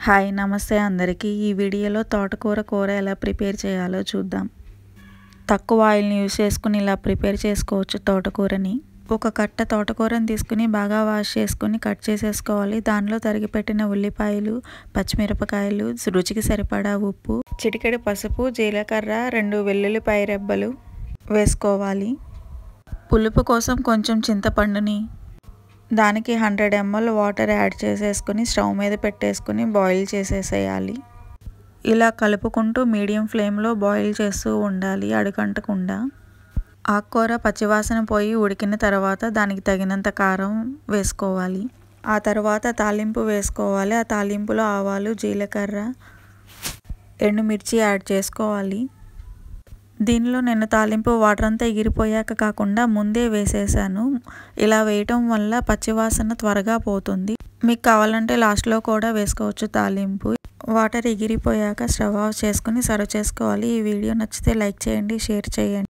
Hi నమస్తే అందరికీ ఈ వీడియోలో తోటకూర కూర ఎలా ప్రిపేర్ చేయాలో చూద్దాం. తక్కువ ఆయిల్ని యూజ్ చేసుకుని ఇలా ప్రిపేర్ చేసుకోవచ్చు తోటకూరని. ఒక కట్ట తోటకూరని తీసుకుని బాగా వాష్ చేసుకుని కట్ చేసేసుకోవాలి. దానిలో తరిగి పెట్టిన ఉల్లిపాయలు, పచ్చిమిరపకాయలు, రుచికి సరిపడా ఉప్పు, చిటికెడు పసుపు, జీలకర్ర, 2 వెల్లుల్లిపాయ రెబ్బలు వేసుకోవాలి. పులుపు కోసం కొంచెం చింతపండుని దానికి 100 ml వాటర్ యాడ్ చేసేసుకుని స్టవ్ మీద పెట్టేసుకుని బాయిల్ చేసేసేయాలి. ఇలా కలుపుకుంటూ మీడియం ఫ్లేమ్లో బాయిల్ చేస్తూ ఉండాలి అడుగంటకుండా. ఆకుకూర పచ్చివాసన పోయి ఉడికిన తర్వాత దానికి తగినంత కారం వేసుకోవాలి. ఆ తర్వాత తాలింపు వేసుకోవాలి. ఆ తాలింపులో ఆవాలు, జీలకర్ర, ఎండుమిర్చి యాడ్ చేసుకోవాలి. దీనిలో నేను తాలింపు వాటర్ అంతా ఎగిరిపోయాక కాకుండా ముందే వేసేసాను. ఇలా వేయటం వల్ల పచ్చివాసన త్వరగా పోతుంది. మీకు కావాలంటే లాస్ట్లో కూడా వేసుకోవచ్చు తాలింపు. వాటర్ ఎగిరిపోయాక స్టవ్ ఆఫ్ చేసుకుని సర్వ్ చేసుకోవాలి. ఈ వీడియో నచ్చితే లైక్ చేయండి, షేర్ చేయండి.